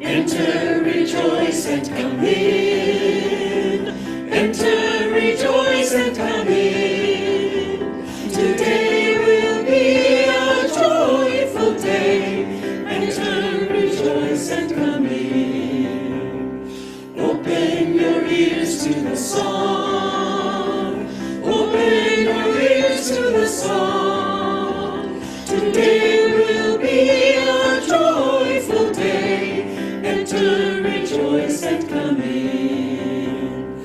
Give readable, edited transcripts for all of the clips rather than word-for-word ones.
Enter, rejoice, and come in. Enter, rejoice, and come in. Today will be a joyful day. Enter, rejoice, and come in. Open your ears to the song. Open your ears to the song. Today will be a joyful day. Enter, rejoice, and come in.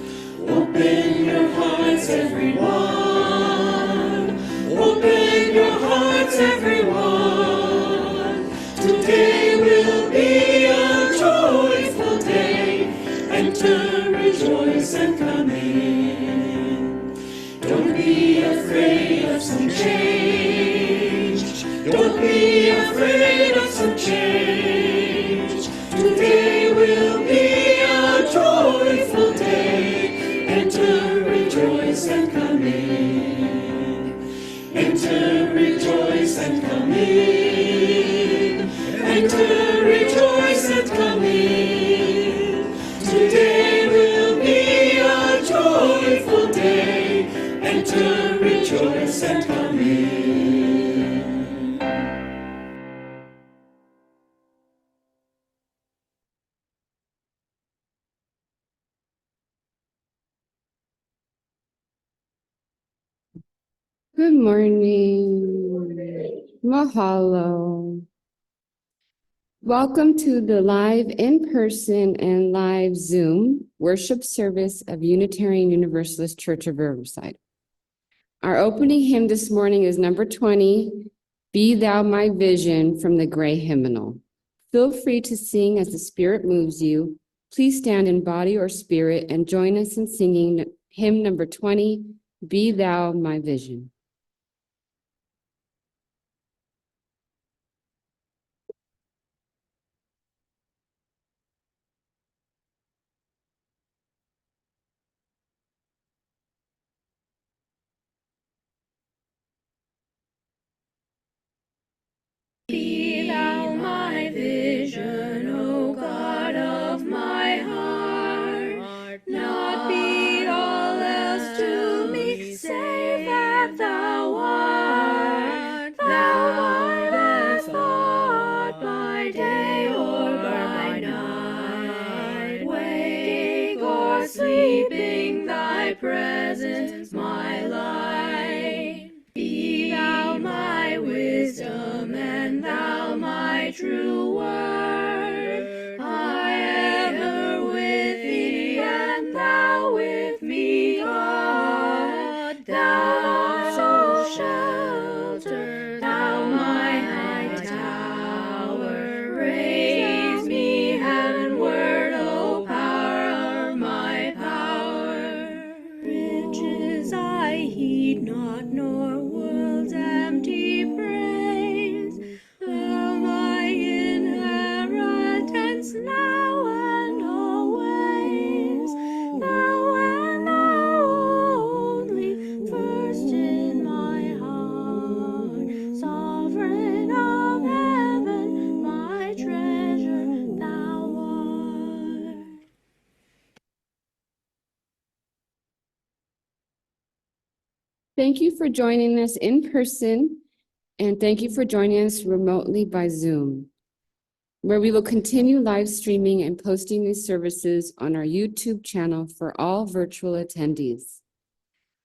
Open your hearts, everyone. Open your hearts, everyone. Today will be a joyful day. Enter, rejoice, and come in. Don't be afraid of some change. Don't be afraid of some change. Today will be a joyful day. Enter, rejoice, and come in. Enter, rejoice, and come in. Enter, rejoice, and come in. Today will be a joyful day. Enter, rejoice, and come in. Good morning. Mahalo. Welcome to the live in-person and live Zoom worship service of Unitarian Universalist Church of Riverside. Our opening hymn this morning is number 20, Be Thou My Vision, from the Gray Hymnal. Feel free to sing as the Spirit moves you. Please stand in body or spirit and join us in singing hymn number 20, Be Thou My Vision. Be thou my vision, O God of my heart, not be all else to me, save that thou art. Thou my best thought by day or by night, wake or sleeping, thy presence my light. Be thou my wisdom, and thou my true word. I ever with thee, and thou with me, God. Thou so shelter, thou my high tower. Raise me heavenward, O power of my power. Riches I heed not, nor world's empty praise. Thou my inheritance now and always. Thou and thou only, first in my heart. Sovereign of heaven, my treasure thou art. Thank you for joining us in person, and thank you for joining us remotely by Zoom, where we will continue live streaming and posting these services on our YouTube channel for all virtual attendees.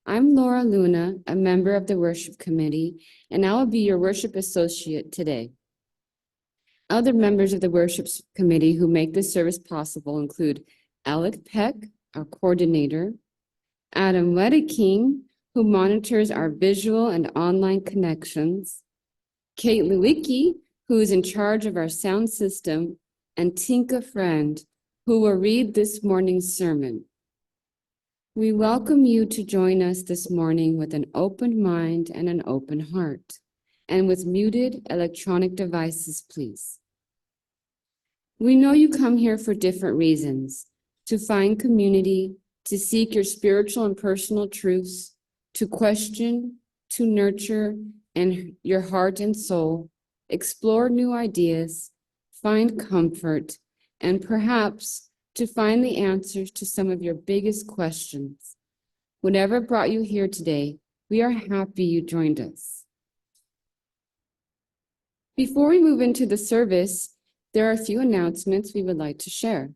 I'm Laura Luna, a member of the worship committee, and I will be your worship associate today. Other members of the worship committee who make this service possible include Alec Peck, our coordinator, Adam Wedeking, who monitors our visual and online connections, Kate Lewicki, who is in charge of our sound system, and Tinka Friend, who will read this morning's sermon. We welcome you to join us this morning with an open mind and an open heart, and with muted electronic devices, please. We know you come here for different reasons: to find community, to seek your spiritual and personal truths, to question, to nurture, and your heart and soul, explore new ideas, find comfort, and perhaps to find the answers to some of your biggest questions. Whatever brought you here today, we are happy you joined us. Before we move into the service, there are a few announcements we would like to share.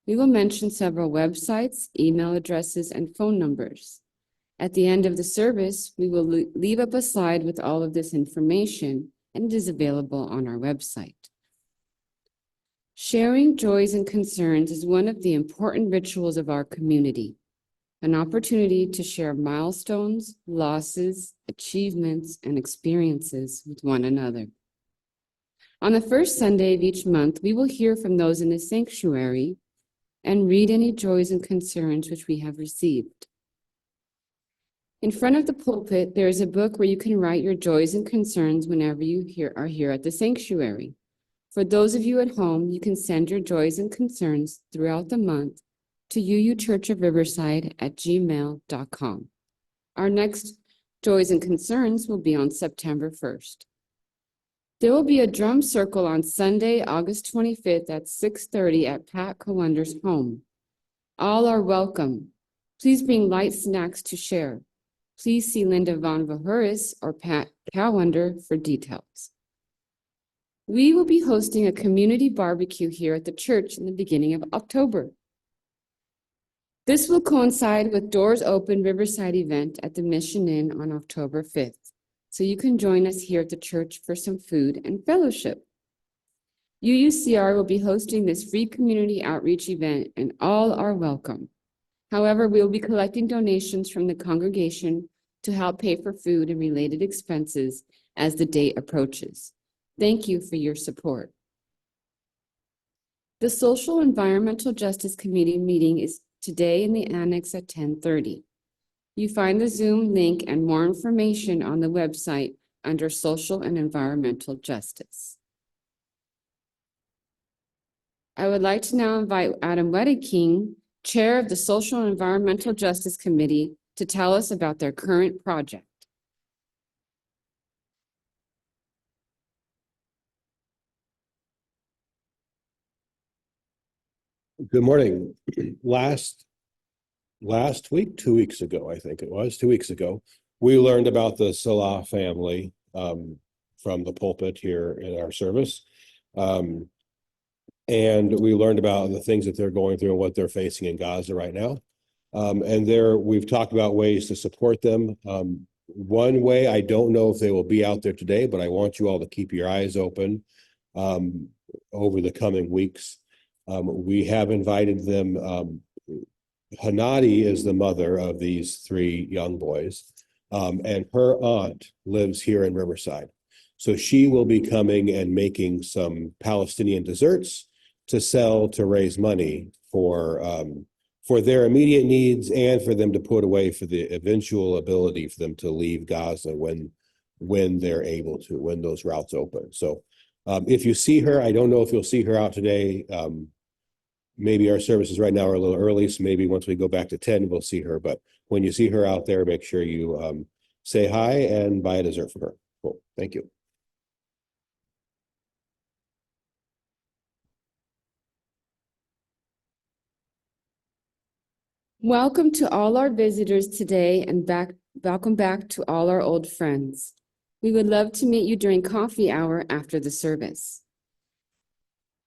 We will mention several websites, email addresses, and phone numbers. At the end of the service, we will leave up a slide with all of this information, and it is available on our website. Sharing joys and concerns is one of the important rituals of our community, an opportunity to share milestones, losses, achievements, and experiences with one another. On the first Sunday of each month, we will hear from those in the sanctuary and read any joys and concerns which we have received. In front of the pulpit, there is a book where you can write your joys and concerns whenever you are here at the sanctuary. For those of you at home, you can send your joys and concerns throughout the month to uuchurchofriverside@gmail.com. Our next joys and concerns will be on September 1st. There will be a drum circle on Sunday, August 25th at 6:30 at Pat Cowander's home. All are welcome. Please bring light snacks to share. Please see Linda Von Vahuris or Pat Cowander for details. We will be hosting a community barbecue here at the church in the beginning of October. This will coincide with Doors Open Riverside event at the Mission Inn on October 5th. So you can join us here at the church for some food and fellowship. UUCR will be hosting this free community outreach event, and all are welcome. However, we will be collecting donations from the congregation to help pay for food and related expenses as the date approaches. Thank you for your support. The Social Environmental Justice Committee meeting is today in the annex at 10:30. You find the Zoom link and more information on the website under Social and Environmental Justice. I would like to now invite Adam Wedeking, Chair of the Social and Environmental Justice Committee, to tell us about their current project. Good morning. Last week, 2 weeks ago, I think it was, 2 weeks ago, we learned about the Salah family from the pulpit here in our service. And we learned about the things that they're going through and what they're facing in Gaza right now. And we've talked about ways to support them. One way, I don't know if they will be out there today, but I want you all to keep your eyes open over the coming weeks. We have invited them. Hanadi is the mother of these 3 young boys, and her aunt lives here in Riverside. So she will be coming and making some Palestinian desserts to sell to raise money for their immediate needs and for them to put away for the eventual ability for them to leave Gaza when they're able to, when those routes open. So if you see her, I don't know if you'll see her out today. Maybe our services right now are a little early, so maybe once we go back to 10, we'll see her. But when you see her out there, make sure you say hi and buy a dessert for her. Cool. Thank you. Welcome to all our visitors today, and welcome back to all our old friends. We would love to meet you during coffee hour after the service.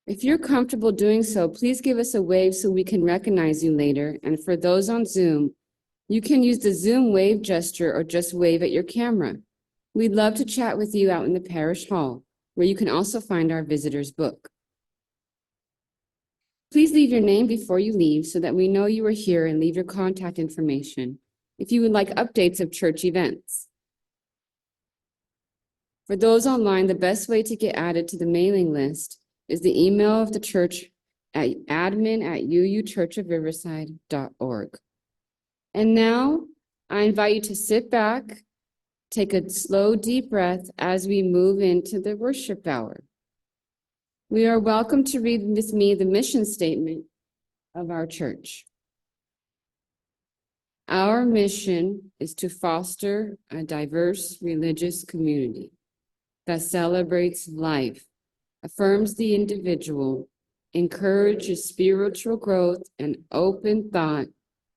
If you're comfortable doing so, please give us a wave so we can recognize you later. And for those on Zoom, you can use the Zoom wave gesture or just wave at your camera. We'd love to chat with you out in the parish hall, where you can also find our visitors book. Please leave your name before you leave so that we know you are here, and leave your contact information if you would like updates of church events. For those online, the best way to get added to the mailing list is the email of the church at admin@uuchurchofriverside.org. And now I invite you to sit back, take a slow, deep breath as we move into the worship hour. We are welcome to read with me the mission statement of our church. Our mission is to foster a diverse religious community that celebrates life, affirms the individual, encourages spiritual growth and open thought,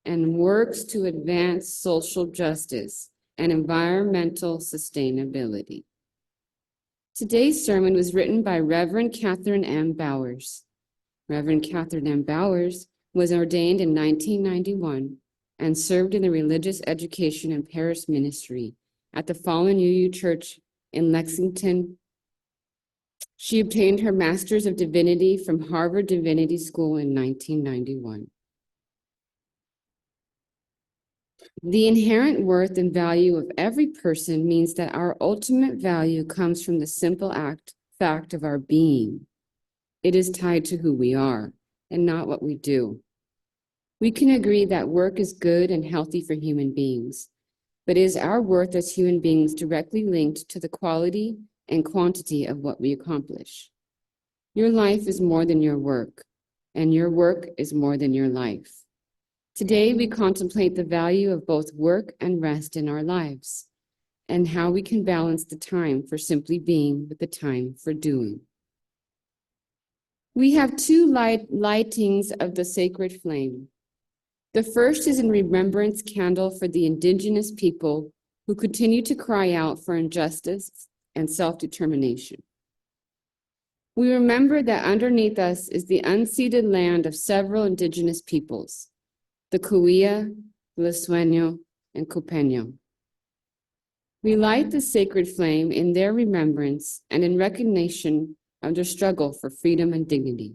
and works to advance social justice and environmental sustainability. Today's sermon was written by Rev Cathy Bowers. Rev Cathy Bowers was ordained in 1991 and served in the religious education and parish ministry at the Fallen UU Church in Lexington. She obtained her Master's of Divinity from Harvard Divinity School in 1991. The inherent worth and value of every person means that our ultimate value comes from the simple fact of our being. It is tied to who we are and not what we do. We can agree that work is good and healthy for human beings, but is our worth as human beings directly linked to the quality and quantity of what we accomplish? Your life is more than your work, and your work is more than your life. Today, we contemplate the value of both work and rest in our lives, and how we can balance the time for simply being with the time for doing. We have two lightings of the sacred flame. The first is in remembrance candle for the indigenous people who continue to cry out for injustice and self-determination. We remember that underneath us is the unceded land of several indigenous peoples, the Cahuilla, Sueño, and Copeño. We light the sacred flame in their remembrance and in recognition of their struggle for freedom and dignity.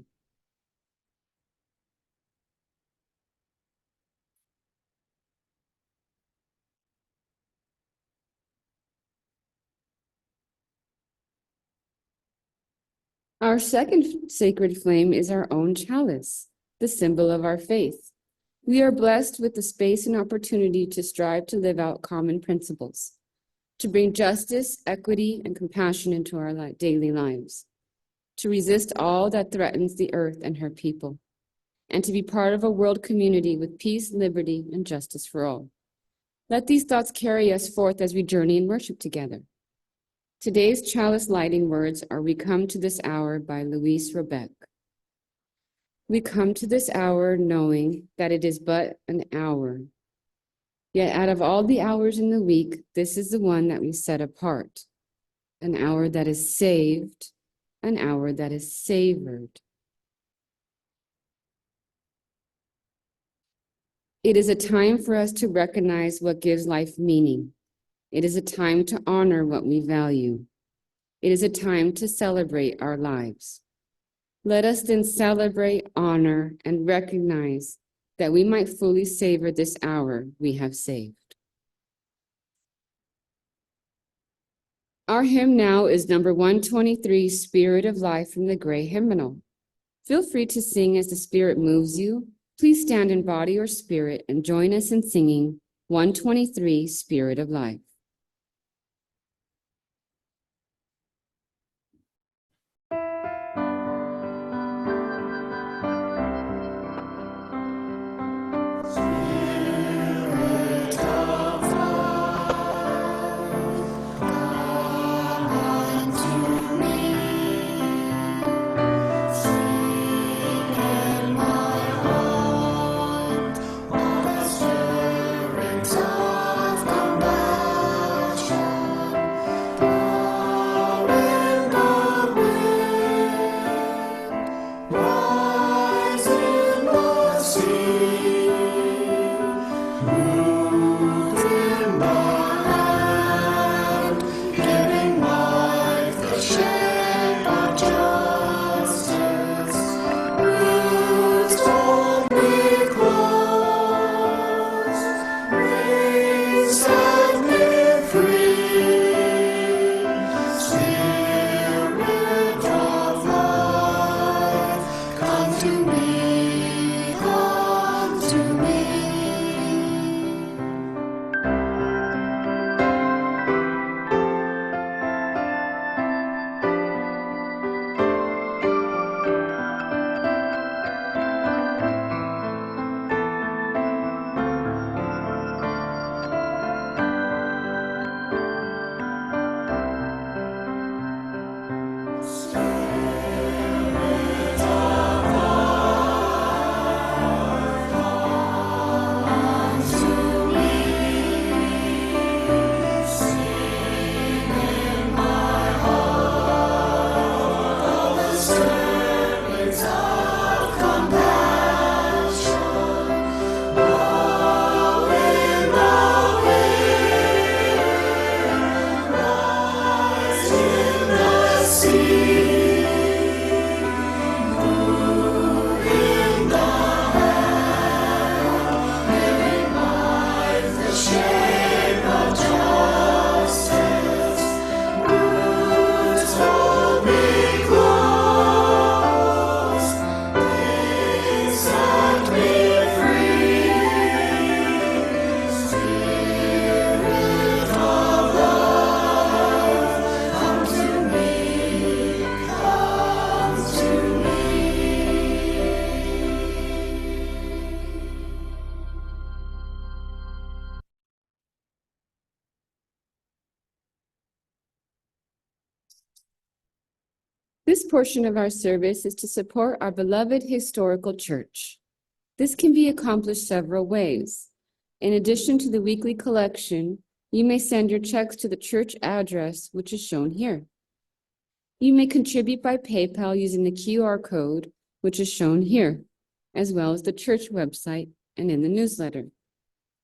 Our second sacred flame is our own chalice, the symbol of our faith. We are blessed with the space and opportunity to strive to live out common principles, to bring justice, equity, and compassion into our daily lives, to resist all that threatens the earth and her people, and to be part of a world community with peace, liberty, and justice for all. Let these thoughts carry us forth as we journey in worship together. Today's chalice lighting words are "We Come to This Hour" by Louise Rebec. We come to this hour knowing that it is but an hour. Yet out of all the hours in the week, this is the one that we set apart. An hour that is saved, an hour that is savored. It is a time for us to recognize what gives life meaning. It is a time to honor what we value. It is a time to celebrate our lives. Let us then celebrate, honor, and recognize that we might fully savor this hour we have saved. Our hymn now is number 123, Spirit of Life, from the Gray Hymnal. Feel free to sing as the Spirit moves you. Please stand in body or spirit and join us in singing 123, Spirit of Life. Of compassion, This portion of our service is to support our beloved historical church. This can be accomplished several ways. In addition to the weekly collection, you may send your checks to the church address, which is shown here. You may contribute by PayPal using the QR code, which is shown here, as well as the church website and in the newsletter.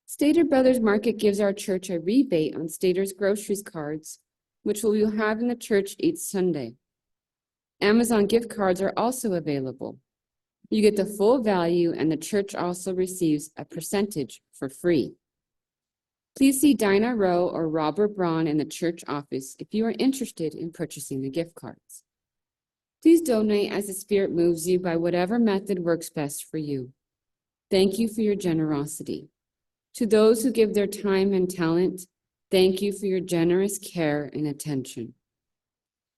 Stater Brothers Market gives our church a rebate on Stater's groceries cards, which we will have in the church each Sunday. Amazon gift cards are also available. You get the full value, and the church also receives a percentage for free. Please see Dinah Rowe or Robert Braun in the church office if you are interested in purchasing the gift cards. Please donate as the Spirit moves you by whatever method works best for you. Thank you for your generosity. To those who give their time and talent, thank you for your generous care and attention.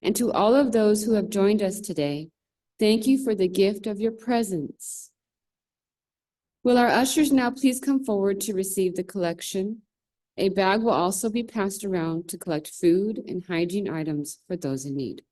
And to all of those who have joined us today, thank you for the gift of your presence. Will our ushers now please come forward to receive the collection? A bag will also be passed around to collect food and hygiene items for those in need.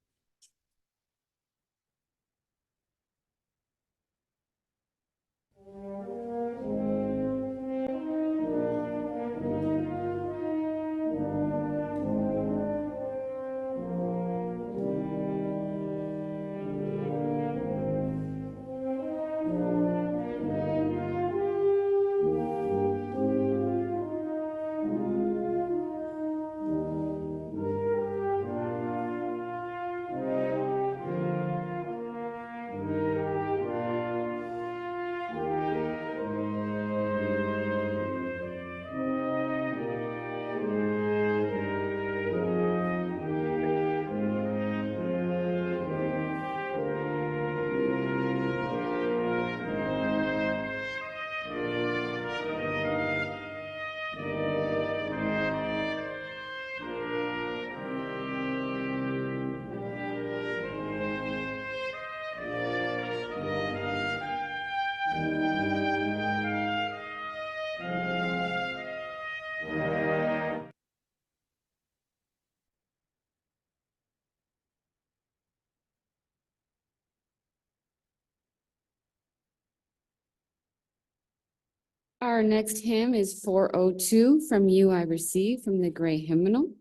Our next hymn is 402, From You I Receive, from the Gray Hymnal.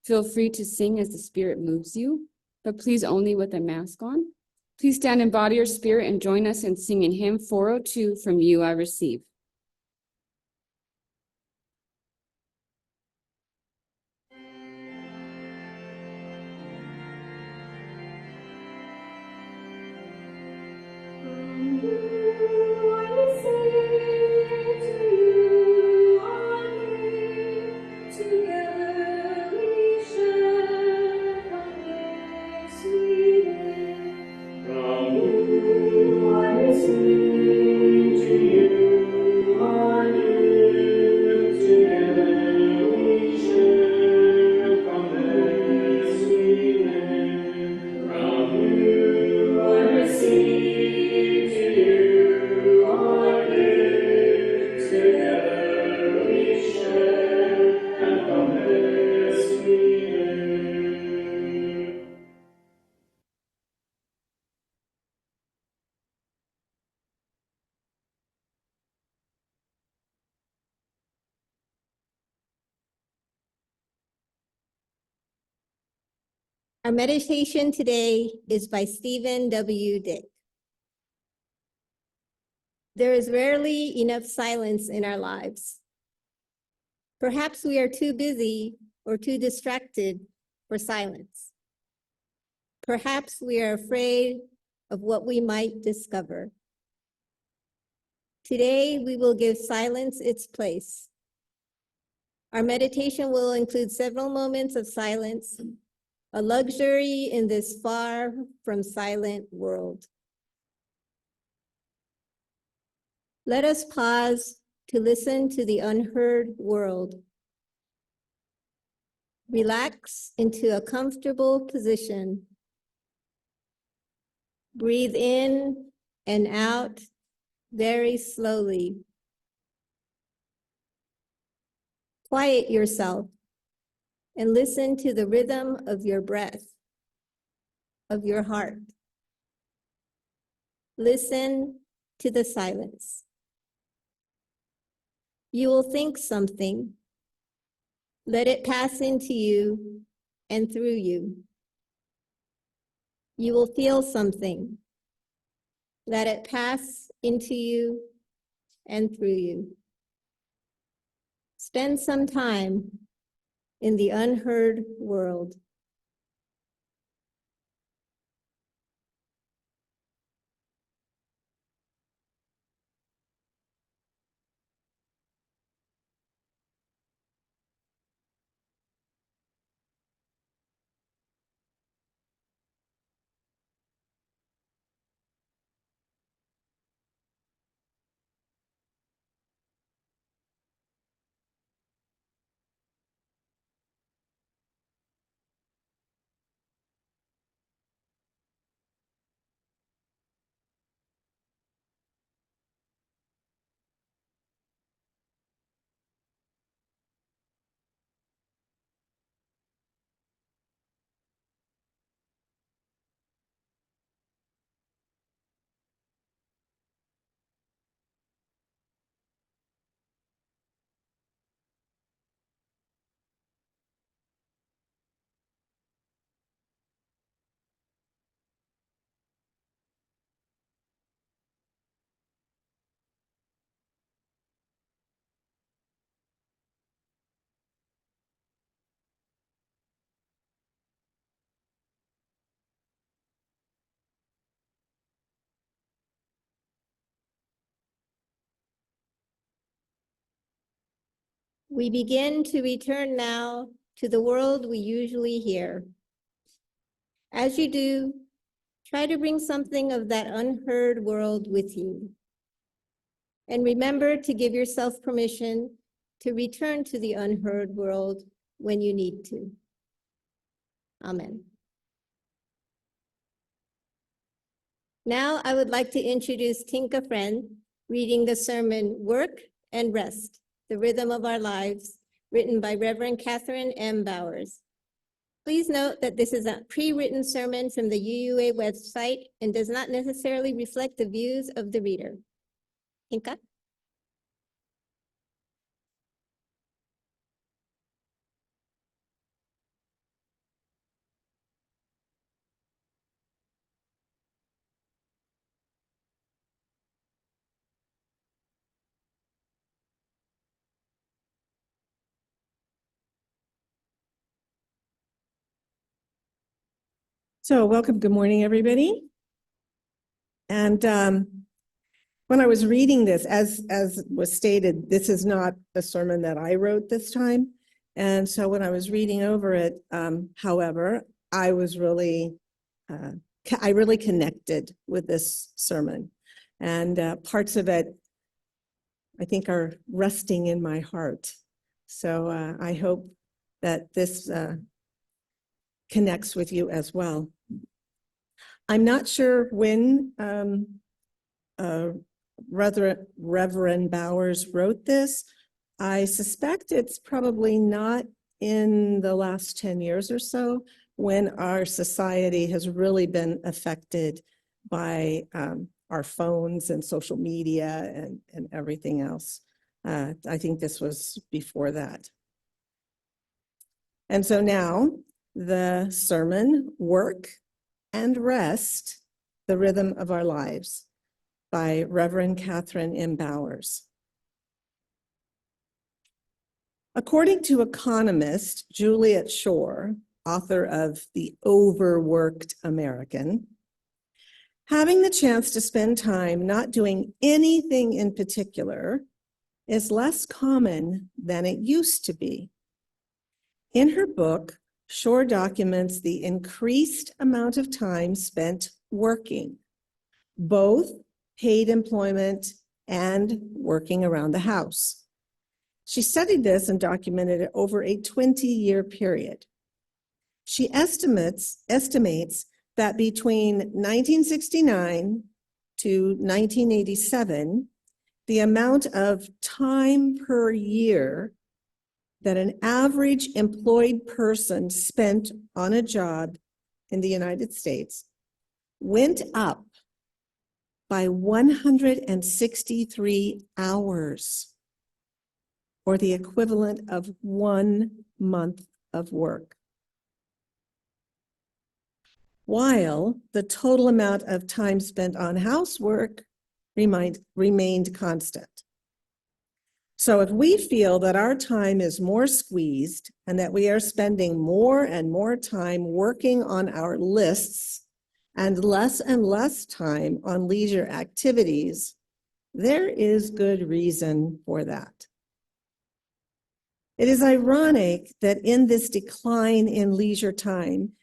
Feel free to sing as the Spirit moves you, but please only with a mask on. Please stand in body or spirit and join us in singing hymn 402, From You I Receive. Our meditation today is by Stephen W. Dick. There is rarely enough silence in our lives. Perhaps we are too busy or too distracted for silence. Perhaps we are afraid of what we might discover. Today, we will give silence its place. Our meditation will include several moments of silence, a luxury in this far from silent world. Let us pause to listen to the unheard world. Relax into a comfortable position. Breathe in and out very slowly. Quiet yourself and listen to the rhythm of your breath, of your heart. Listen to the silence. You will think something. Let it pass into you and through you. You will feel something. Let it pass into you and through you. Spend some time in the unheard world. We begin to return now to the world we usually hear. As you do, try to bring something of that unheard world with you. And remember to give yourself permission to return to the unheard world when you need to. Amen. Now I would like to introduce Tinka Friend reading the sermon Work and Rest, the Rhythm of Our Lives, written by Rev Cathy Bowers. Please note that this is a pre-written sermon from the UUA website and does not necessarily reflect the views of the reader. Tinka? So welcome, good morning, everybody. And when I was reading this, as was stated, this is not a sermon that I wrote this time. And so when I was reading over it, however, I really connected with this sermon. And parts of it, I think, are resting in my heart. So I hope that this connects with you as well. I'm not sure when Reverend Bowers wrote this. I suspect it's probably not in the last 10 years or so, when our society has really been affected by our phones and social media and everything else. I think this was before that. And so now the sermon, Work and Rest, the Rhythm of Our Lives, by Rev Cathy Bowers. According to economist Juliet Schor, author of The Overworked American, having the chance to spend time not doing anything in particular is less common than it used to be. In her book, Schor documents the increased amount of time spent working, both paid employment and working around the house. She studied this and documented it over a 20-year period. She estimates that between 1969 to 1987, the amount of time per year that an average employed person spent on a job in the United States went up by 163 hours, or the equivalent of 1 month of work, while the total amount of time spent on housework remained constant. So if we feel that our time is more squeezed and that we are spending more and more time working on our lists and less time on leisure activities, there is good reason for that. It is ironic that in this decline in leisure time,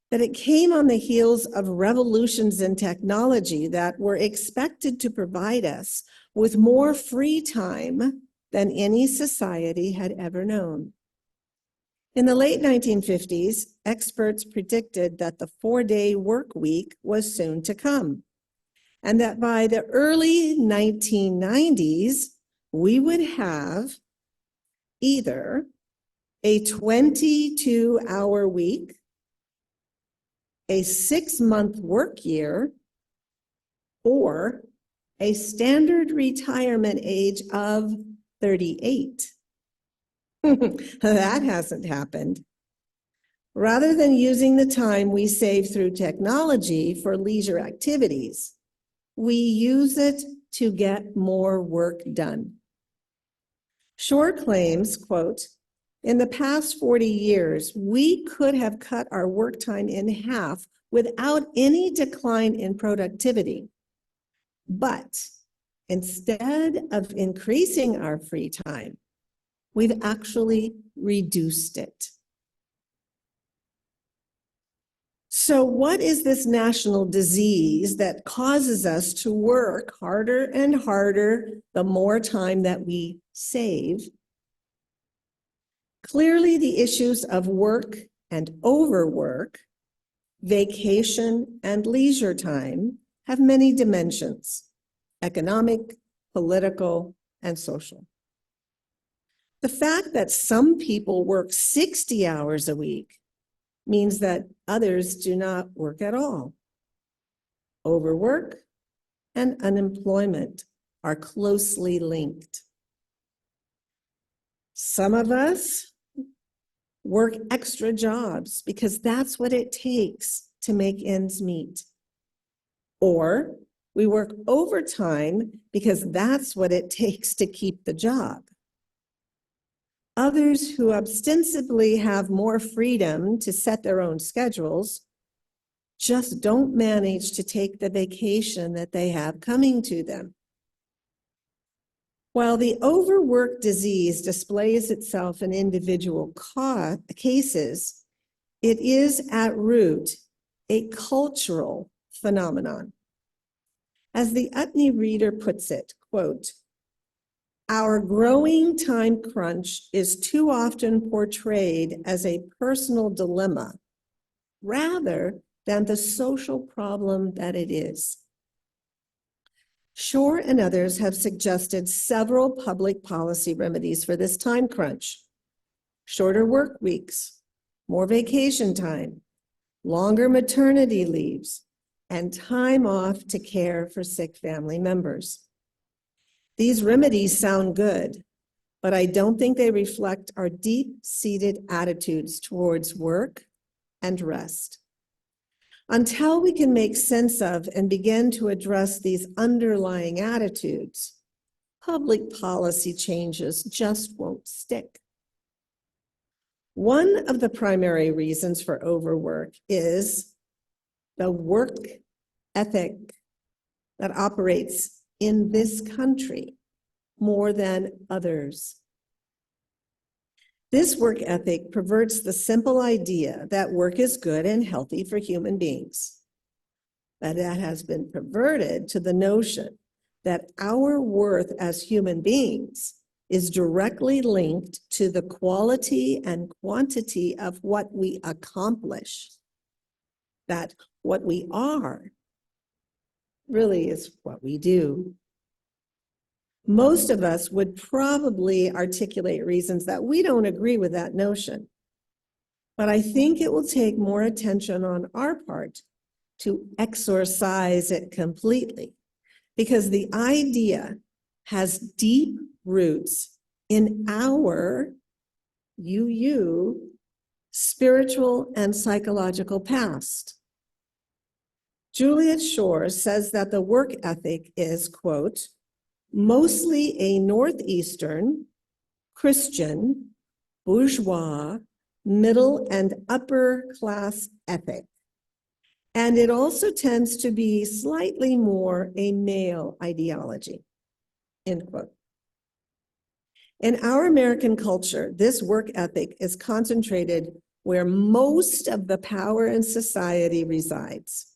that it came on the heels of revolutions in technology that were expected to provide us with more free time than any society had ever known. In the late 1950s, experts predicted that the 4-day work week was soon to come, and that by the early 1990s, we would have either a 22-hour week, a 6-month work year, or a standard retirement age of 38. That hasn't happened. Rather than using the time we save through technology for leisure activities, we use it to get more work done. Shore claims, quote, "In the past 40 years, we could have cut our work time in half without any decline in productivity. But instead of increasing our free time, we've actually reduced it." So what is this national disease that causes us to work harder and harder the more time that we save? Clearly, the issues of work and overwork, vacation and leisure time have many dimensions: economic, political, and social. The fact that some people work 60 hours a week means that others do not work at all. Overwork and unemployment are closely linked. Some of us work extra jobs because that's what it takes to make ends meet. Or we work overtime because that's what it takes to keep the job. Others who ostensibly have more freedom to set their own schedules just don't manage to take the vacation that they have coming to them. While the overwork disease displays itself in individual cases, it is at root a cultural phenomenon. As the Utne Reader puts it, quote, "Our growing time crunch is too often portrayed as a personal dilemma rather than the social problem that it is." Shore and others have suggested several public policy remedies for this time crunch: shorter work weeks, more vacation time, longer maternity leaves, and time off to care for sick family members. These remedies sound good, but I don't think they reflect our deep-seated attitudes towards work and rest. Until we can make sense of and begin to address these underlying attitudes, public policy changes just won't stick. One of the primary reasons for overwork is the work ethic that operates in this country more than others. This work ethic perverts the simple idea that work is good and healthy for human beings. But that has been perverted to the notion that our worth as human beings is directly linked to the quality and quantity of what we accomplish. That what we are really is what we do. Most of us would probably articulate reasons that we don't agree with that notion. But I think it will take more attention on our part to exorcise it completely, because the idea has deep roots in our spiritual and psychological past. Juliet Shore says that the work ethic is, quote, mostly a Northeastern, Christian, bourgeois, middle and upper class ethic. And it also tends to be slightly more a male ideology, end quote. In our American culture, this work ethic is concentrated where most of the power in society resides.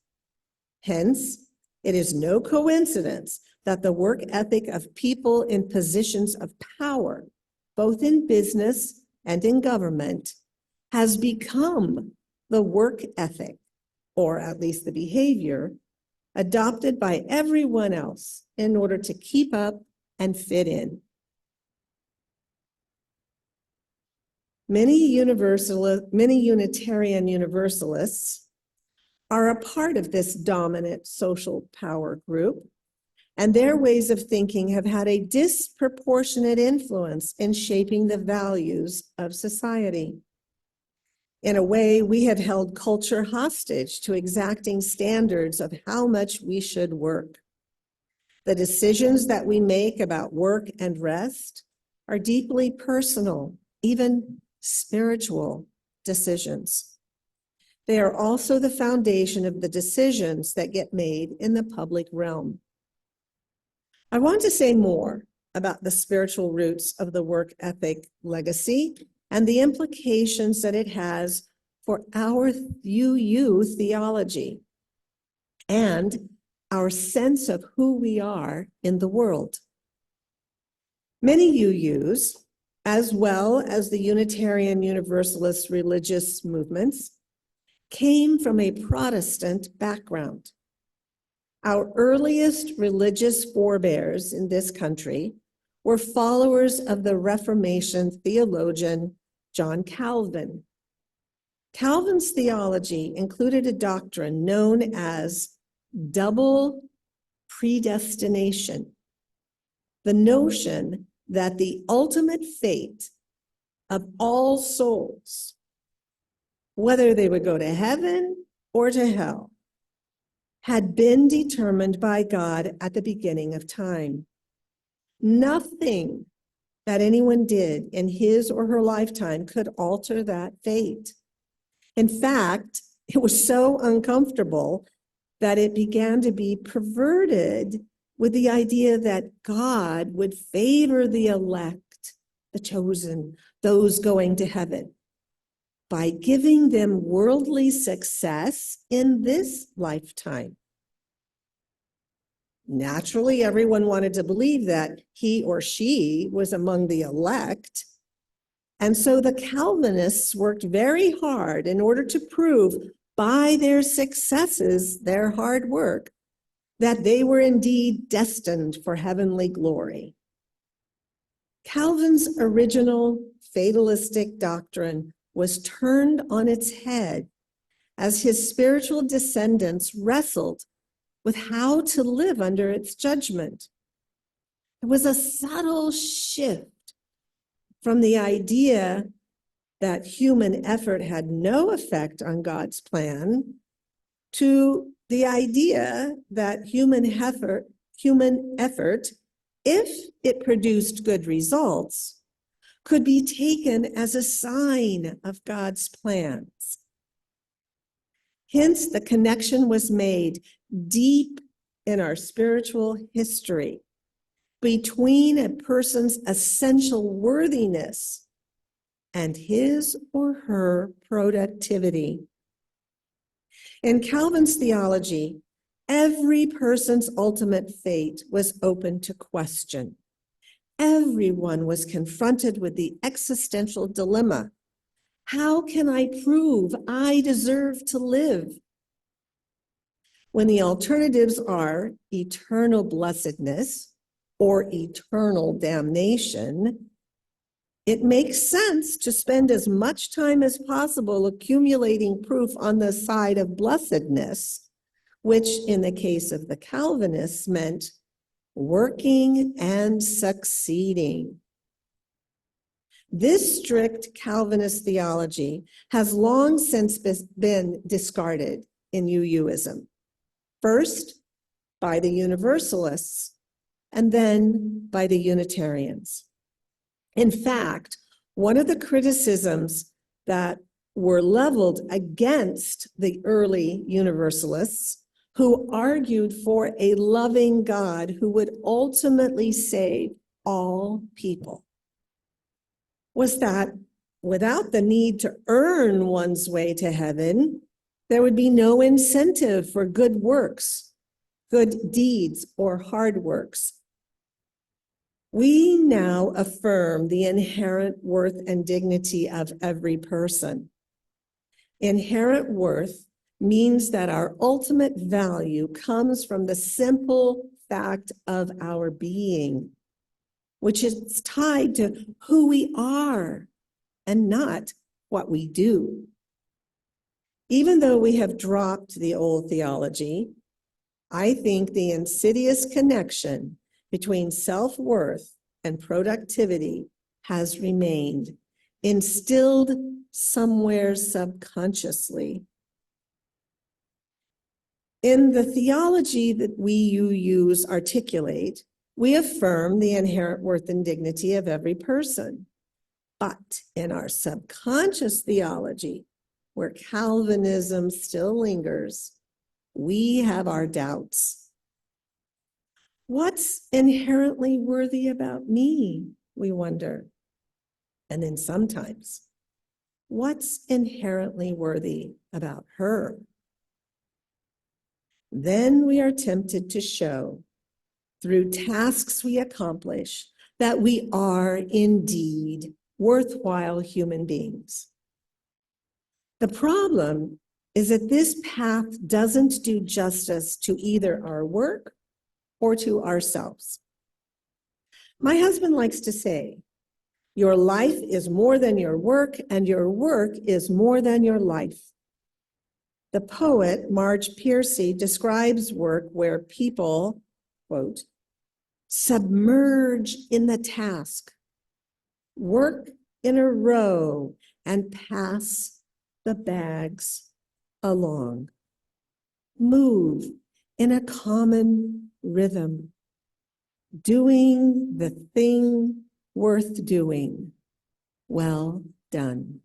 Hence, it is no coincidence that the work ethic of people in positions of power, both in business and in government, has become the work ethic, or at least the behavior, adopted by everyone else in order to keep up and fit in. Many Unitarian Universalists are a part of this dominant social power group, and their ways of thinking have had a disproportionate influence in shaping the values of society. In a way, we have held culture hostage to exacting standards of how much we should work. The decisions that we make about work and rest are deeply personal, even spiritual decisions. They are also the foundation of the decisions that get made in the public realm. I want to say more about the spiritual roots of the work ethic legacy and the implications that it has for our UU theology and our sense of who we are in the world. Many UUs, as well as the Unitarian Universalist religious movements, came from a Protestant background. Our earliest religious forebears in this country were followers of the Reformation theologian John Calvin. Calvin's theology included a doctrine known as double predestination, the notion that the ultimate fate of all souls, whether they would go to heaven or to hell, had been determined by God at the beginning of time. Nothing that anyone did in his or her lifetime could alter that fate. In fact, it was so uncomfortable that it began to be perverted with the idea that God would favor the elect, the chosen, those going to heaven, by giving them worldly success in this lifetime. Naturally, everyone wanted to believe that he or she was among the elect. And so the Calvinists worked very hard in order to prove by their successes, their hard work, that they were indeed destined for heavenly glory. Calvin's original fatalistic doctrine was turned on its head as his spiritual descendants wrestled with how to live under its judgment. It was a subtle shift from the idea that human effort had no effect on God's plan to the idea that human effort, if it produced good results, could be taken as a sign of God's plans. Hence, the connection was made deep in our spiritual history between a person's essential worthiness and his or her productivity. In Calvin's theology, every person's ultimate fate was open to question. Everyone was confronted with the existential dilemma: how can I prove I deserve to live? When the alternatives are eternal blessedness or eternal damnation, It makes sense to spend as much time as possible accumulating proof on the side of blessedness, which in the case of the Calvinists meant working and succeeding. This strict Calvinist theology has long since been discarded in UUism, first by the Universalists and then by the Unitarians. In fact, one of the criticisms that were leveled against the early Universalists, who argued for a loving God who would ultimately save all people, was that without the need to earn one's way to heaven, there would be no incentive for good works, good deeds, or hard works. We now affirm the inherent worth and dignity of every person. Inherent worth means that our ultimate value comes from the simple fact of our being, which is tied to who we are and not what we do. Even though we have dropped the old theology, I think the insidious connection between self-worth and productivity has remained, instilled somewhere subconsciously. In the theology that we articulate, we affirm the inherent worth and dignity of every person. But in our subconscious theology, where Calvinism still lingers, we have our doubts. What's inherently worthy about me, we wonder. And then sometimes, what's inherently worthy about her? Then we are tempted to show, through tasks we accomplish, that we are indeed worthwhile human beings. The problem is that this path doesn't do justice to either our work or to ourselves. My husband likes to say, your life is more than your work, and your work is more than your life. The poet Marge Piercy describes work where people, quote, submerge in the task, work in a row, and pass the bags along. Move in a common rhythm, doing the thing worth doing. Well done.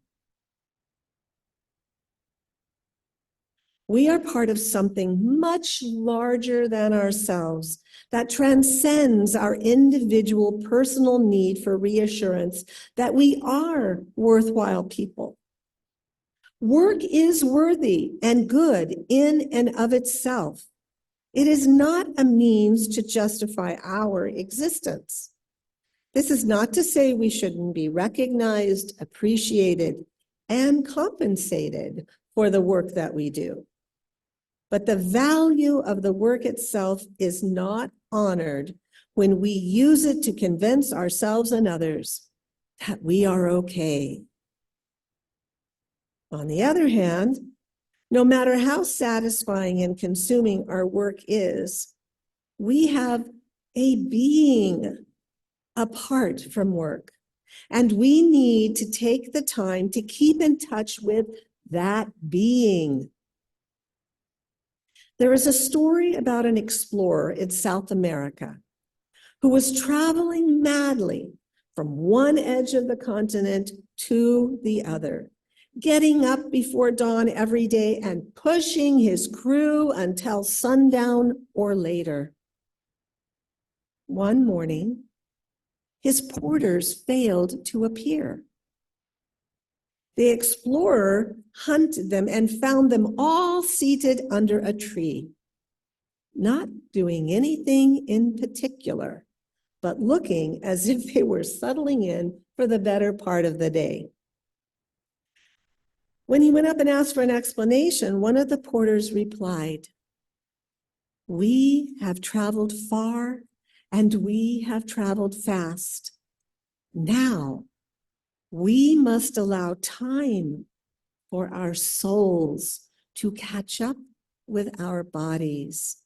We are part of something much larger than ourselves that transcends our individual personal need for reassurance that we are worthwhile people. Work is worthy and good in and of itself. It is not a means to justify our existence. This is not to say we shouldn't be recognized, appreciated, and compensated for the work that we do. But the value of the work itself is not honored when we use it to convince ourselves and others that we are okay. On the other hand, no matter how satisfying and consuming our work is, we have a being apart from work, and we need to take the time to keep in touch with that being. There is a story about an explorer in South America who was traveling madly from one edge of the continent to the other, getting up before dawn every day and pushing his crew until sundown or later. One morning, his porters failed to appear. The explorer hunted them and found them all seated under a tree, not doing anything in particular, but looking as if they were settling in for the better part of the day. When he went up and asked for an explanation, one of the porters replied, "We have traveled far and we have traveled fast. Now We must allow time for our souls to catch up with our bodies.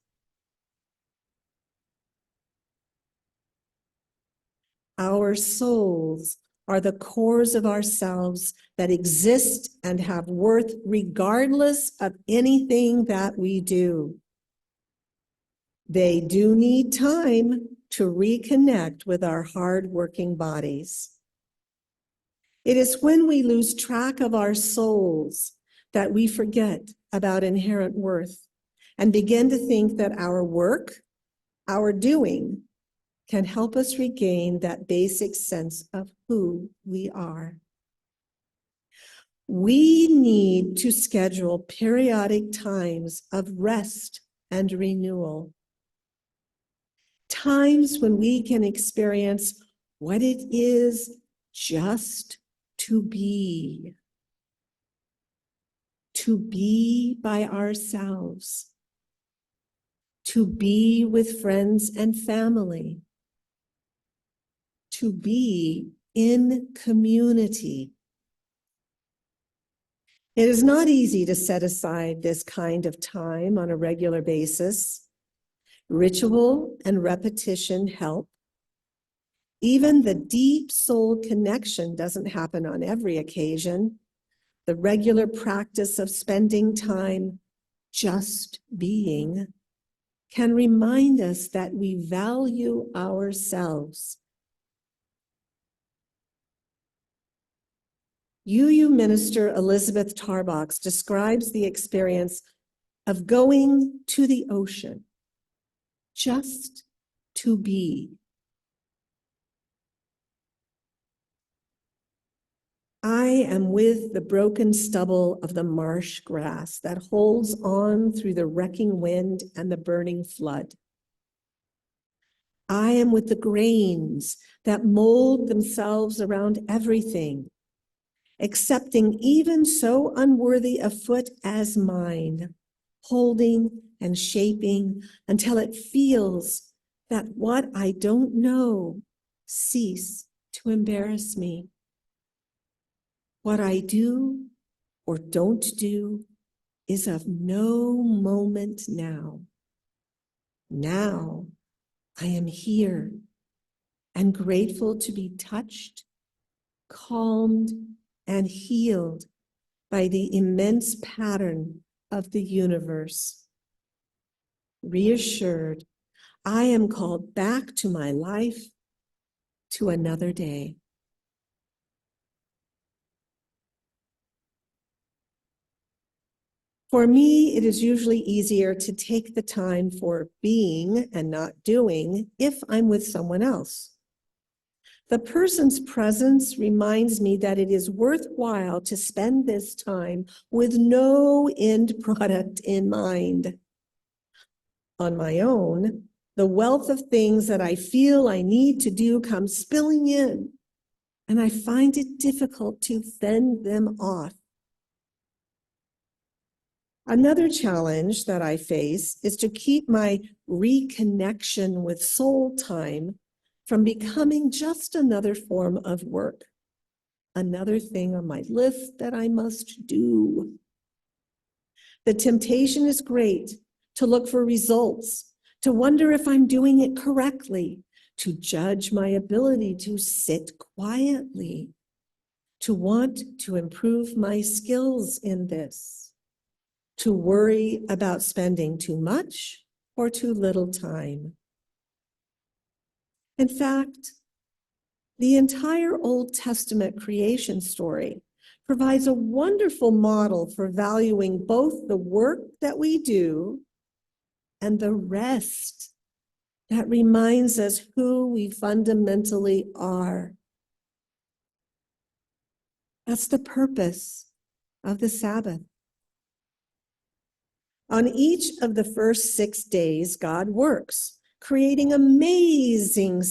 Our souls are the cores of ourselves that exist and have worth regardless of anything that we do. They do need time to reconnect with our hardworking bodies. It is when we lose track of our souls that we forget about inherent worth and begin to think that our work, our doing, can help us regain that basic sense of who we are. We need to schedule periodic times of rest and renewal. Times when we can experience what it is just to be by ourselves, to be with friends and family, to be in community. It is not easy to set aside this kind of time on a regular basis. Ritual and repetition help. Even the deep soul connection doesn't happen on every occasion. The regular practice of spending time just being can remind us that we value ourselves. UU Minister Elizabeth Tarbox describes the experience of going to the ocean, just to be. I am with the broken stubble of the marsh grass that holds on through the wrecking wind and the burning flood. I am with the grains that mold themselves around everything, accepting even so unworthy a foot as mine, holding and shaping until it feels that what I don't know cease to embarrass me. What I do or don't do is of no moment now. Now I am here and grateful to be touched, calmed, and healed by the immense pattern of the universe. Reassured, I am called back to my life, to another day. For me, it is usually easier to take the time for being and not doing if I'm with someone else. The person's presence reminds me that it is worthwhile to spend this time with no end product in mind. On my own, the wealth of things that I feel I need to do comes spilling in, and I find it difficult to fend them off. Another challenge that I face is to keep my reconnection with soul time from becoming just another form of work, another thing on my list that I must do. The temptation is great to look for results, to wonder if I'm doing it correctly, to judge my ability to sit quietly, to want to improve my skills in this, to worry about spending too much or too little time. In fact, the entire Old Testament creation story provides a wonderful model for valuing both the work that we do and the rest that reminds us who we fundamentally are. That's the purpose of the Sabbath. On each of the first 6 days, God works, creating amazing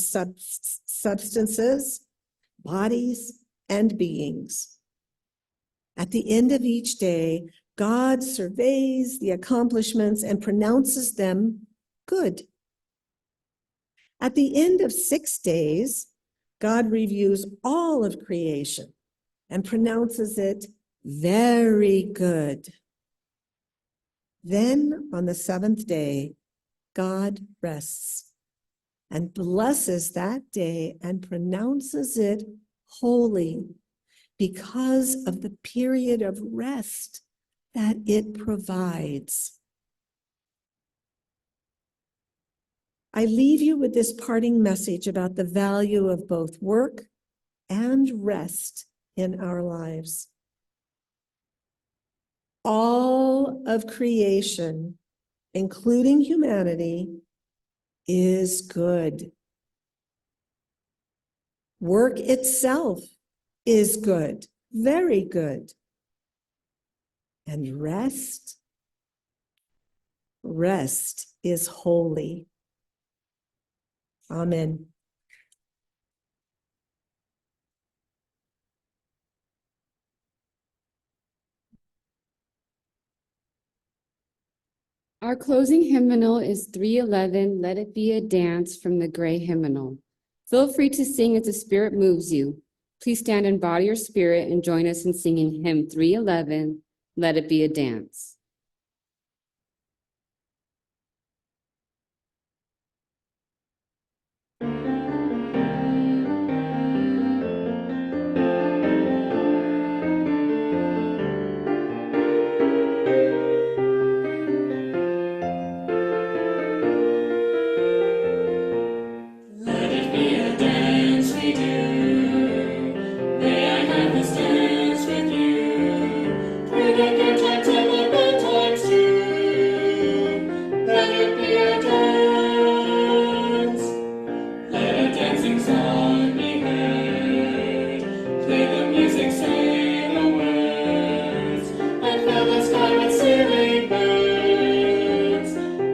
substances, bodies, and beings. At the end of each day, God surveys the accomplishments and pronounces them good. At the end of 6 days, God reviews all of creation and pronounces it very good. Then on the seventh day, God rests and blesses that day and pronounces it holy because of the period of rest that it provides. I leave you with this parting message about the value of both work and rest in our lives. All of creation, including humanity, is good. Work itself is good, very good. And rest is holy. Amen. Our closing hymnal is 311, Let It Be a Dance from the Gray Hymnal. Feel free to sing as the Spirit moves you. Please stand in body or spirit and join us in singing hymn 311, Let It Be a Dance. Let it be a dance we do. May I have this dance with you. Through the good times and the bad times too. Let it be a dance. Let a dancing song be heard. Play the music, say the words, and fill the sky with sailing birds.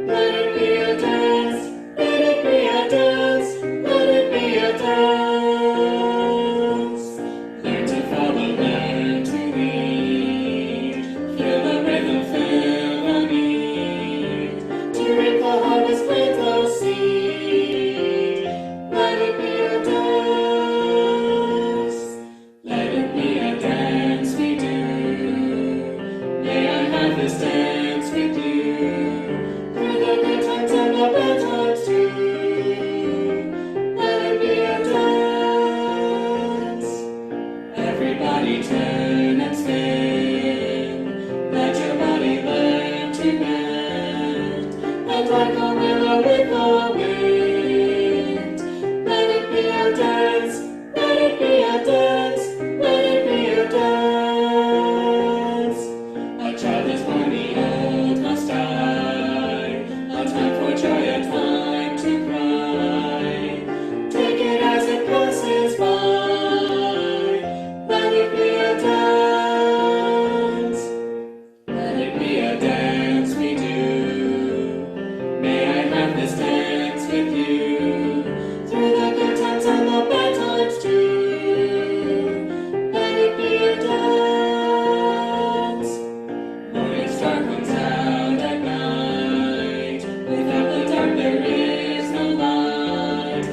Let it be a dance. Let it be a dance. Let it be a dance. Learn to follow, learn to lead. Feel the rhythm, feel the beat. To reap the harvest, plant the seed. Let it be a dance. Let it be a dance we do. May I have this dance with you. Through the good times and the bad times too. Let it be a dance. Everybody turn and spin. Let your body learn to bend. And like a willow with the wind. Let it be a dance. Let it be a dance. Let it be a dance. A child is born, the old must die. A time for joy, a time to cry. Take it as it passes by. Let it be a dance. Let it be a dance we do. May I have this dance with you. Through the good times and the bad times too. Let it be a dance. Morning star comes out at night. Without the dark there is no light.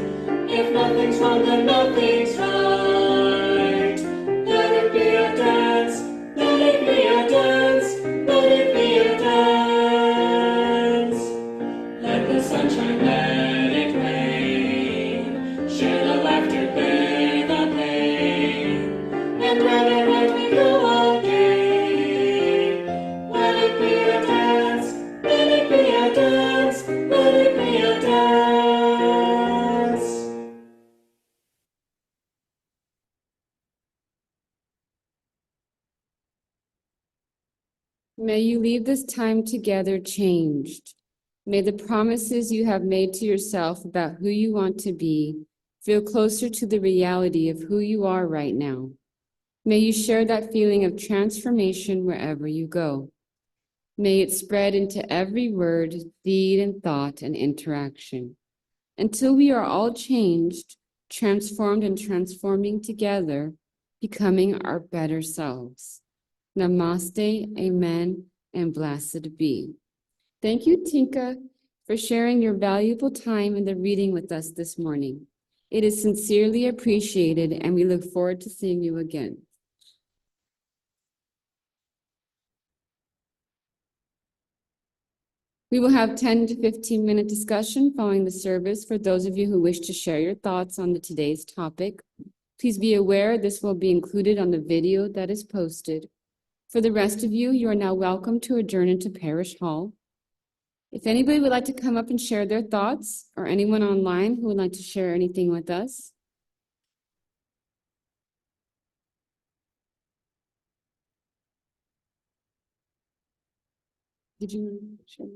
If nothing's wrong, then nothing's right. Let it be a dance. Let it be a dance. Let it be a dance. Let the sunshine, let it rain. Share the laughter, bear the pain. And round we go again. Let it be a dance. Let it be a dance. Let it be a dance. May you leave this time together changed. May the promises you have made to yourself about who you want to be feel closer to the reality of who you are right now. May you share that feeling of transformation wherever you go. May it spread into every word, deed, and thought and interaction. Until we are all changed, transformed, and transforming together, becoming our better selves. Namaste, amen, and blessed be. Thank you, Tinka, for sharing your valuable time in the reading with us this morning. It is sincerely appreciated, and we look forward to seeing you again. We will have 10 to 15-minute discussion following the service for those of you who wish to share your thoughts on today's topic. Please be aware this will be included on the video that is posted. For the rest of you, you are now welcome to adjourn into Parish Hall. If anybody would like to come up and share their thoughts, or anyone online who would like to share anything with us, did you want to share?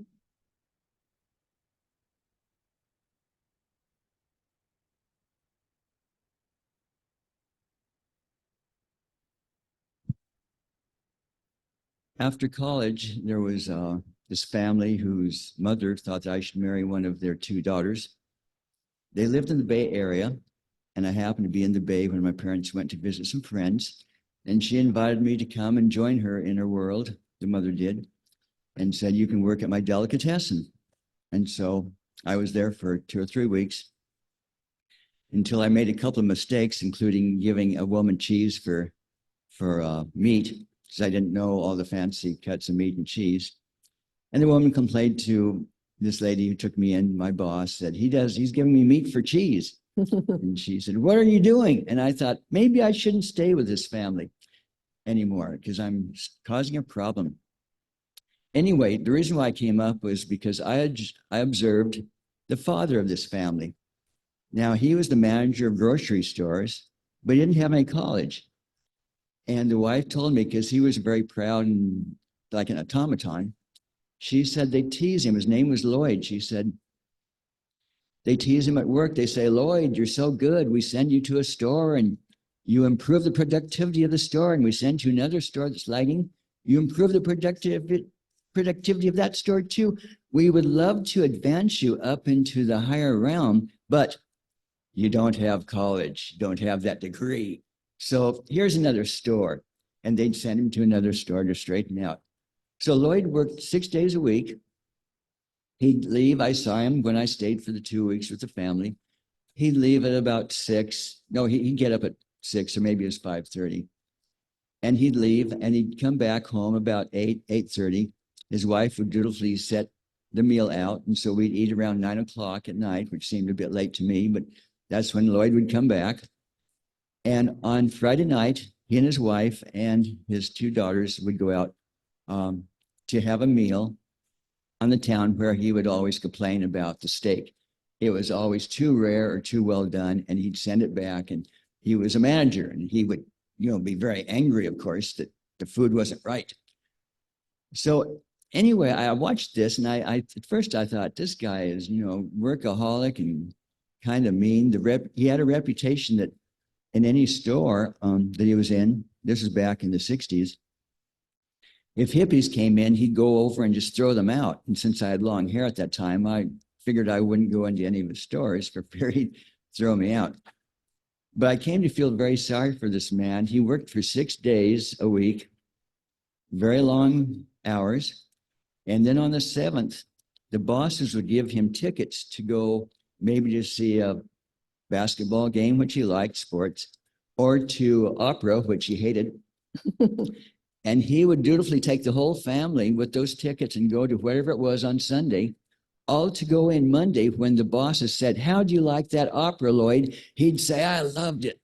After college, there was this family whose mother thought that I should marry one of their two daughters. They lived in the Bay Area, and I happened to be in the Bay when my parents went to visit some friends. And she invited me to come and join her in her world, the mother did, and said, "You can work at my delicatessen." And so I was there for 2 or 3 weeks until I made a couple of mistakes, including giving a woman cheese for meat, because I didn't know all the fancy cuts of meat and cheese. And the woman complained to this lady who took me in, my boss, said, he's giving me meat for cheese. And she said, "What are you doing?" And I thought, maybe I shouldn't stay with this family anymore because I'm causing a problem. Anyway, the reason why I came up was because I observed the father of this family. Now, he was the manager of grocery stores, but he didn't have any college. And the wife told me, because he was very proud and like an automaton, she said they tease him. His name was Lloyd. She said, they tease him at work. They say, "Lloyd, you're so good. We send you to a store and you improve the productivity of the store. And we send you another store that's lagging. You improve the productivity of that store too. We would love to advance you up into the higher realm, but you don't have college, you don't have that degree. So here's another store." And they'd send him to another store to straighten out. So Lloyd worked 6 days a week. He'd leave. I saw him when I stayed for the 2 weeks with the family. He'd leave at about 6. No, he'd get up at 6, or maybe it was 5:30. And he'd leave and he'd come back home about 8:30. His wife would dutifully set the meal out. And so we'd eat around 9 o'clock at night, which seemed a bit late to me, but that's when Lloyd would come back. And on Friday night, he and his wife and his 2 daughters would go out to have a meal on the town, where he would always complain about the steak. It was always too rare or too well done, and he'd send it back. And he was a manager, and he would, be very angry, of course, that the food wasn't right. So anyway, I watched this, and I at first I thought, this guy is, workaholic and kind of mean. He had a reputation that in any store that he was in, this was back in the 60s, if hippies came in, he'd go over and just throw them out. And since I had long hair at that time, I figured I wouldn't go into any of his stores for fear he'd throw me out. But I came to feel very sorry for this man. He worked for 6 days a week, very long hours. And then on the 7th, the bosses would give him tickets to go maybe to see a basketball game, which he liked, sports, or to opera, which he hated. And he would dutifully take the whole family with those tickets and go to wherever it was on Sunday, all to go in Monday when the bosses said, "How do you like that opera, Lloyd?" He'd say, "I loved it."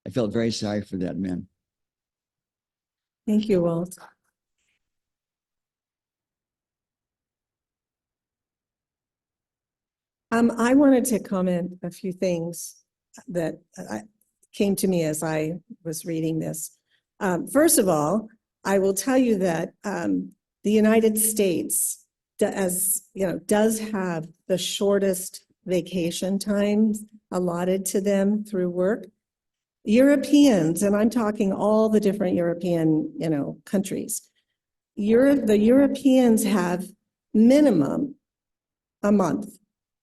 I felt very sorry for that man. Thank you, Walt. I wanted to comment a few things that came to me as I was reading this. First of all, I will tell you that the United States, does have the shortest vacation times allotted to them through work. Europeans, and I'm talking all the different European, countries. The Europeans have minimum a month,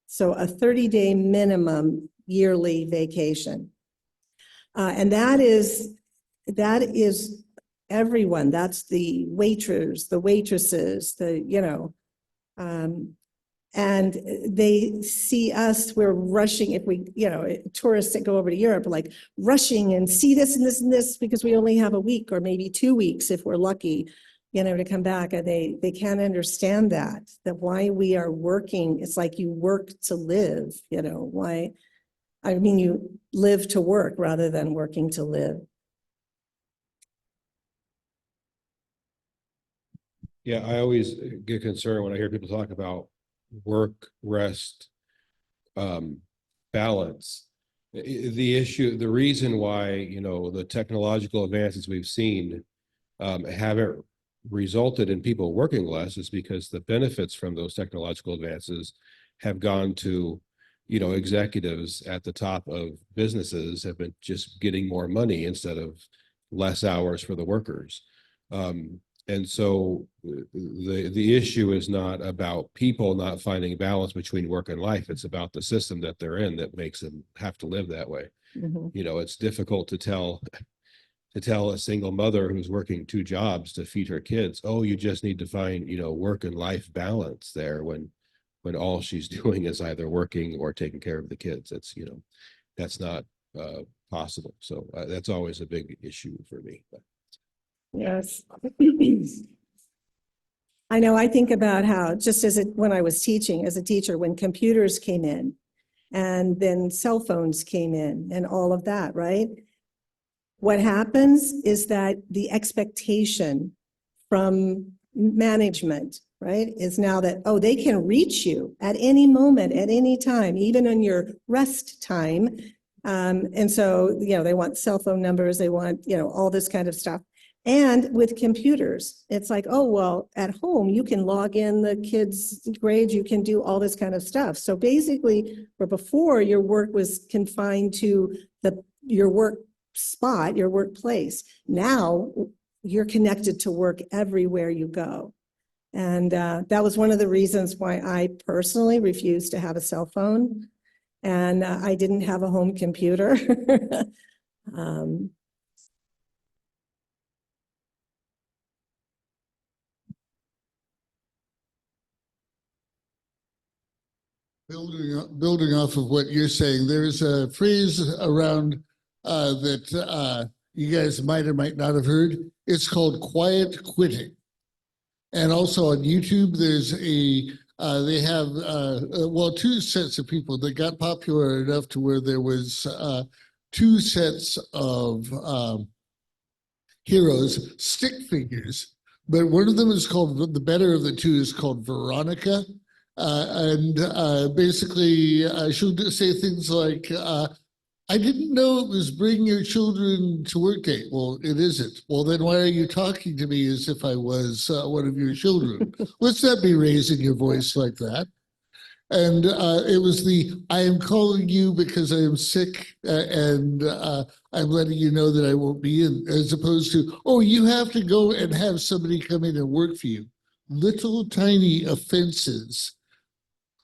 so a 30-day minimum yearly vacation, and that is everyone. That's the waiters, the waitresses, and they see us, we're rushing. If we, tourists that go over to Europe are like rushing and see this and this and this because we only have a week or maybe 2 weeks if we're lucky to come back, and they can't understand that why we are working. It's like you work to live, why, I mean, you live to work rather than working to live. Yeah, I always get concerned when I hear people talk about work, rest, balance. The issue, the reason why, the technological advances we've seen haven't resulted in people working less is because the benefits from those technological advances have gone to, executives at the top of businesses have been just getting more money instead of less hours for the workers. And so the issue is not about people not finding balance between work and life. It's about the system that they're in that makes them have to live that way. Mhm. It's difficult to tell a single mother who's working 2 jobs to feed her kids, oh, you just need to find, work and life balance there when all she's doing is either working or taking care of the kids. It's, that's not possible. So that's always a big issue for me. Yes. I know, I think about how, just when I was teaching as a teacher, when computers came in and then cell phones came in and all of that, right? What happens is that the expectation from management, right, is now that, oh, they can reach you at any moment, at any time, even on your rest time. And so, they want cell phone numbers, they want, all this kind of stuff. And with computers, it's like, oh, well, at home, you can log in the kids' grades, you can do all this kind of stuff. So basically, where before your work was confined to your work spot, your workplace, now you're connected to work everywhere you go. And that was one of the reasons why I personally refused to have a cell phone, and I didn't have a home computer. Building off of what you're saying, there's a phrase around that you guys might or might not have heard. It's called quiet quitting. And also on YouTube, there's they have, 2 sets of people that got popular enough to where there was 2 sets of heroes, stick figures. But one of them is called, the better of the 2 is called Veronica. Basically, she'll say things like, I didn't know it was bring your children to work day. Well, it isn't. Well, then why are you talking to me as if I was one of your children? Let's not be raising your voice like that. And it was I am calling you because I am sick and I'm letting you know that I won't be in, as opposed to, oh, you have to go and have somebody come in and work for you. Little tiny offenses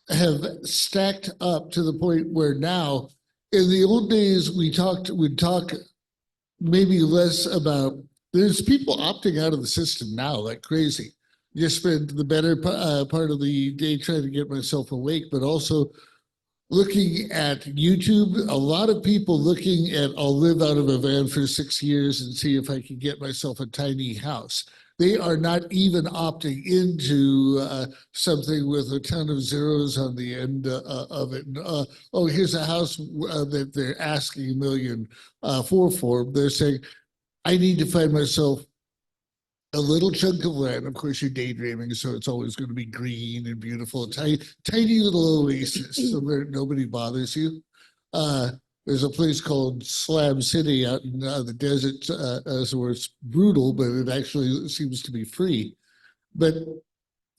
have stacked up to the point where now, in the old days, we'd talk maybe less about, there's people opting out of the system now like crazy. Just spend the better part of the day trying to get myself awake, but also looking at YouTube. A lot of people looking at, I'll live out of a van for 6 years and see if I can get myself a tiny house. They are not even opting into something with a ton of zeros on the end of it. Oh, here's a house that they're asking $1 million for. They're saying, I need to find myself a little chunk of land. Of course, you're daydreaming, so it's always going to be green and beautiful. Tiny little oasis so where nobody bothers you. There's a place called Slab City out in the desert where it's brutal, but it actually seems to be free. But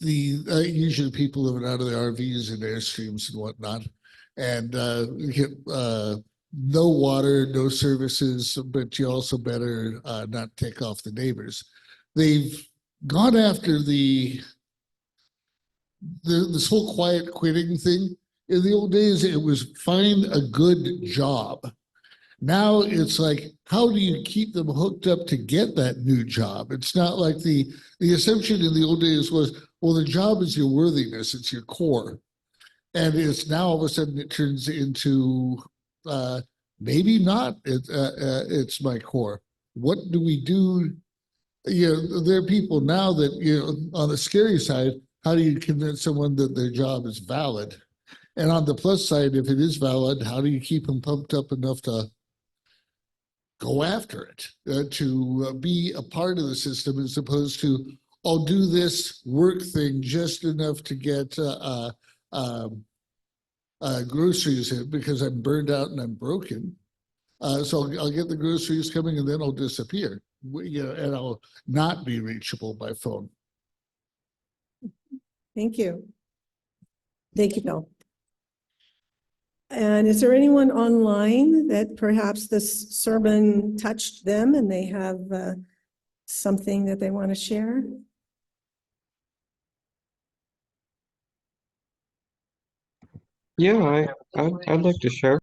usually people living out of their RVs and Airstreams and whatnot, and get no water, no services, but you also better not take off the neighbors. They've gone after this whole quiet quitting thing. In the old days, it was find a good job. Now it's like, how do you keep them hooked up to get that new job? It's not like the assumption in the old days was, well, the job is your worthiness, it's your core. And it's now all of a sudden it turns into maybe not, it's my core. What do we do there are people now that, on the scary side, how do you convince someone that their job is valid? And on the plus side, if it is valid, how do you keep them pumped up enough to go after it, to be a part of the system, as opposed to, I'll do this work thing just enough to get groceries in because I'm burned out and I'm broken. So I'll get the groceries coming and then I'll disappear, and I'll not be reachable by phone. Thank you. Thank you, Bill. And is there anyone online that perhaps this sermon touched them and they have something that they want to share? Yeah, I'd like to share.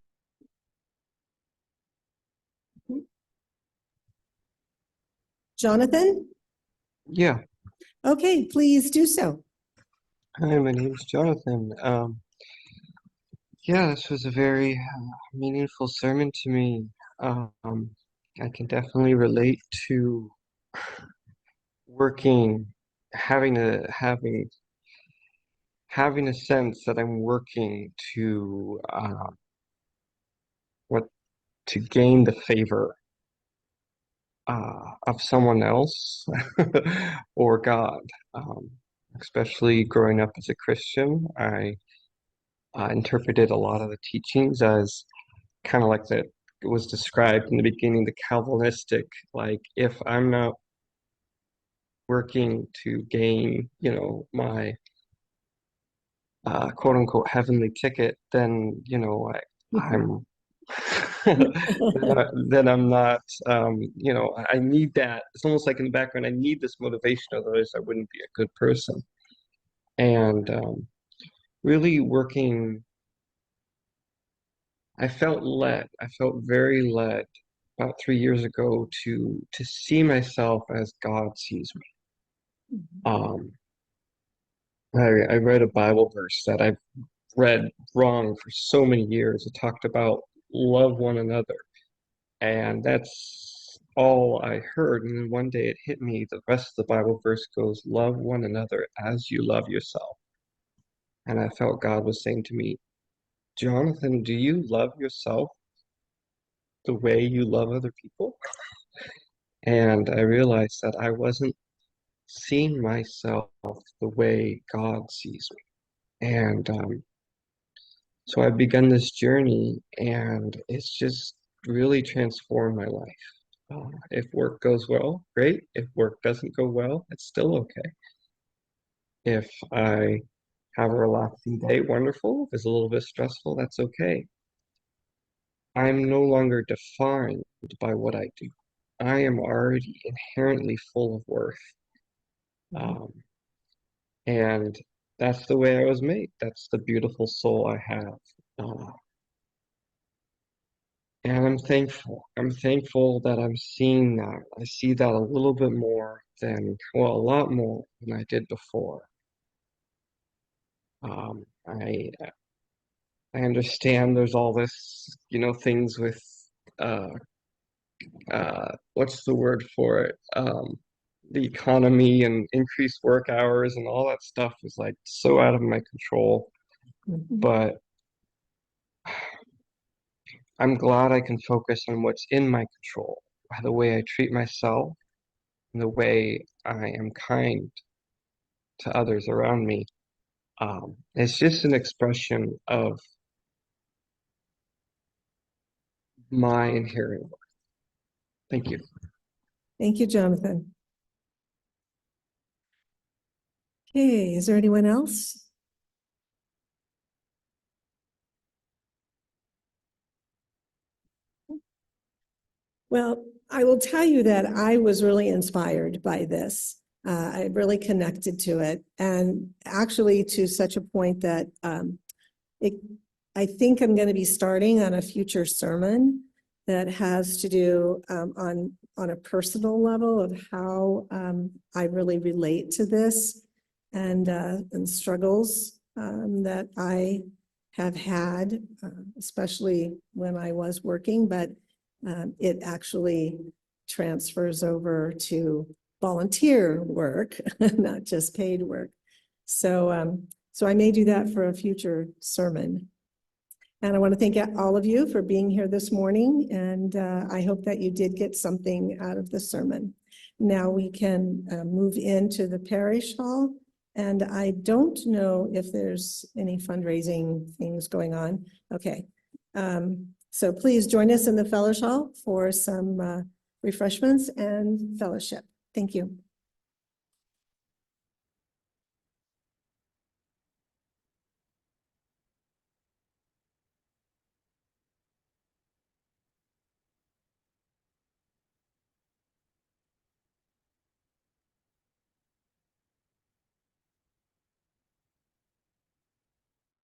Jonathan? Yeah. Okay, please do so. Hi, my name is Jonathan. Yeah, this was a very meaningful sermon to me. I can definitely relate to working, having a sense that I'm working to to gain the favor of someone else or God. Especially growing up as a Christian, I interpreted a lot of the teachings as kind of like that it was described in the beginning, the Calvinistic, like if I'm not working to gain, my quote unquote heavenly ticket, then I'm then I'm not I need that. It's almost like in the background, I need this motivation, otherwise I wouldn't be a good person. And really working, I felt very led about 3 years ago to see myself as God sees me. I read a Bible verse that I've read wrong for so many years. It talked about love one another, and that's all I heard. And then one day it hit me. The rest of the Bible verse goes, "Love one another as you love yourself." And I felt God was saying to me, "Jonathan, do you love yourself the way you love other people?" And I realized that I wasn't seeing myself the way God sees me. And so I've begun this journey, and it's just really transformed my life. If work goes well, great. If work doesn't go well, it's still okay. If I have a relaxing day, wonderful. If it's a little bit stressful, that's okay. I'm no longer defined by what I do. I am already inherently full of worth. And that's the way I was made. That's the beautiful soul I have. And I'm thankful. I'm thankful that I'm seeing that. I see that a little bit more than, well, a lot more than I did before. I understand there's all this, things with what's the word for it? The economy and increased work hours and all that stuff is like so out of my control. But I'm glad I can focus on what's in my control, the way I treat myself, and the way I am kind to others around me. It's just an expression of my inherent worth. Thank you. Thank you, Jonathan. Okay, is there anyone else? Well, I will tell you that I was really inspired by this. I really connected to it, and actually to such a point that I think I'm going to be starting on a future sermon that has to do on a personal level of how I really relate to this and struggles that I have had, especially when I was working, but it actually transfers over to volunteer work, not just paid work. So, so I may do that for a future sermon. And I want to thank all of you for being here this morning, and I hope that you did get something out of the sermon. Now we can move into the parish hall, and I don't know if there's any fundraising things going on. Okay, so please join us in the fellowship hall for some refreshments and fellowship. Thank you.